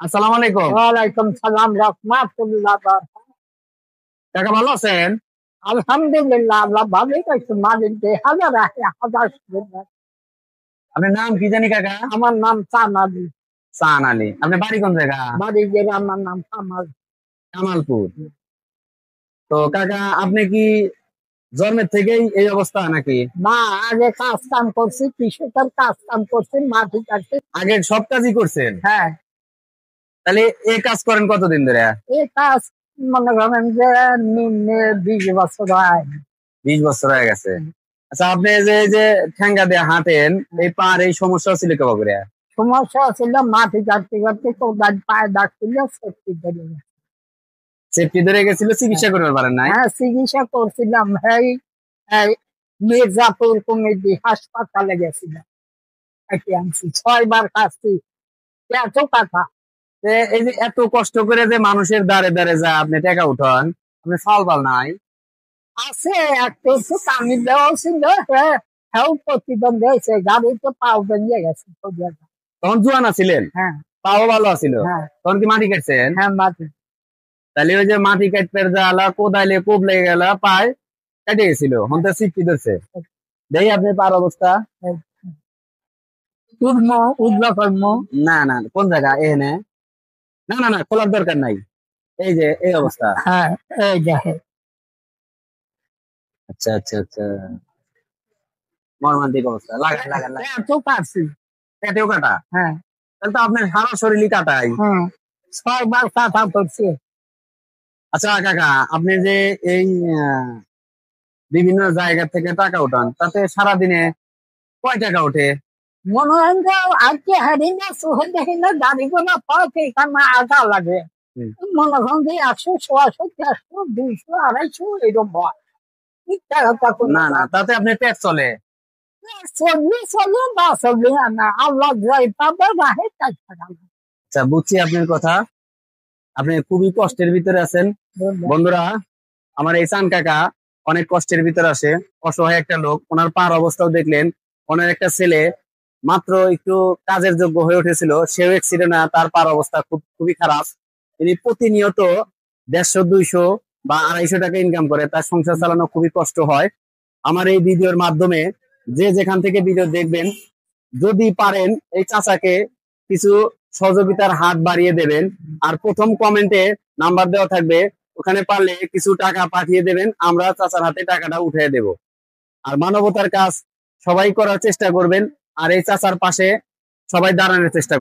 আসসালামু আলাইকুম। ওয়ালাইকুম সালাম রাহমাতুল্লাহ বারাকাতুহু। কাকা ভালো আছেন? আলহামদুলিল্লাহ আল্লাহ ভালোই রাখছেন, মালিককে হাজার হাজার শুকরিয়া। আপনার নাম কি জানি কাকা? আমার নাম চান আলী। সান আলী। আপনার বাড়ি কোন জায়গা? বাড়ি গেলে আমার নাম কামাল। কামালপুর। তো কাকা আপনি কি জন্মের থেকেই এই অবস্থা নাকি? মা আগে কাজ কাম করছি, কৃষকের কাজ কাম করছি, মাটি কাটছি। আগে সব কাজই করছেন? হ্যাঁ, তাহলে এই কাজ করেন কতদিন ধরে? এই কাজ মনে করেন যে নিম্নে 20 বছর হয়। 20 বছর হয়ে গেছে। আচ্ছা, আপনি যে ঠ্যাঙ্গা দিয়ে হাঁটেন, এই পার এই সমস্যা ছিল কেবা করে? সমস্যা ছিল মাটি কাটতে কাটতে কোদাল পায়ে ডাকছিল, সেফটি ধরে গেছে। সেফটি ধরে গেছিল, চিকিৎসা করতে পারেন নাই? হ্যাঁ, চিকিৎসা করছিলাম। এই এই মির্জাপুর কমিটি হাসপাতালে গেছিলাম, আনছি 6 বার কাটছি, এত কাটা। এই যে এত কষ্ট করে যে মানুষের দ্বারে দ্বারে যায় আপনি টাকা উঠান, আপনি ফাল পাল নাই? আছে একটু একটু কামি দেওয়া ছিল। হ্যাঁ, হ্যাঁ, প্রতিবন্ধী হয়েছে, গাড়িতে পাও বেরিয়ে গেছে। তখন জুয়ান ছিলেন? হ্যাঁ, পাও ভালো ছিল। হ্যাঁ, তখন কি মাটি কাটছেন? হ্যাঁ, মাটি। তাহলে ওই যে মাটি কাটতে যাওয়া কোদাইলে কোপ লেগে গেল, পায় কেটে গেছিল, হন্তা সিপি ধরছে। দেখি আপনি পার অবস্থা। কর্ম উদ্রা কর্ম। না না, কোন জায়গা এখানে? না না না, খোলার দরকার নাই। এই যে এই অবস্থা। হ্যাঁ, এই দেখে। আচ্ছা আচ্ছা আচ্ছা, মর্মান্তিক অবস্থা। লাগান লাগান লাগান। এত কাটছি। পেটেও কাটা? হ্যাঁ, তাহলে তো আপনার সারা শরীরই কাটাই। হ্যাঁ, 6 বার কাটা করছে। আচ্ছা কাকা, আপনি যে এই বিভিন্ন জায়গা থেকে টাকা উঠান, তাতে সারাদিনে কয় টাকা ওঠে? মনে হয় যে আজকে হারি না সোহে দেখি না দাড়ি গোনা পাকে এখানে আগা লাগে। মনে করেন যে 100 150 400 200 250 এরকম হয়। না না, তাতে আপনি পেট চলে। চললে চলে, না চললে না, আল্লাহ যাই পাবে রাহে তাই থাকা। আচ্ছা, বুঝছি আপনার কথা। আপনি খুবই কষ্টের ভিতরে আছেন। বন্ধুরা, আমার এই চান কাকা অনেক কষ্টের ভিতরে আসে, অসহায় একটা লোক। ওনার পার অবস্থাও দেখলেন। ওনার একটা ছেলে মাত্র একটু কাজের যোগ্য হয়ে উঠেছিল, সেও অ্যাক্সিডেন্ট, তার পার অবস্থা খুবই খারাপ। তিনি প্রতিনিয়ত 150 200 বা 250 টাকা ইনকাম করে, তার সংসার চালানো খুবই কষ্ট হয়। আমার এই ভিডিওর মাধ্যমে যে যেখান থেকে ভিডিও দেখবেন, যদি পারেন এই চাচাকে কিছু সহযোগিতার হাত বাড়িয়ে দেবেন। আর প্রথম কমেন্টে নাম্বার দেওয়া থাকবে, ওখানে পারলে কিছু টাকা পাঠিয়ে দেবেন, আমরা চাচার হাতে টাকাটা উঠিয়ে দেব। আর মানবতার কাজ সবাই করার চেষ্টা করবেন, আর এই চাচার পাশে সবাই দাঁড়ানোর চেষ্টা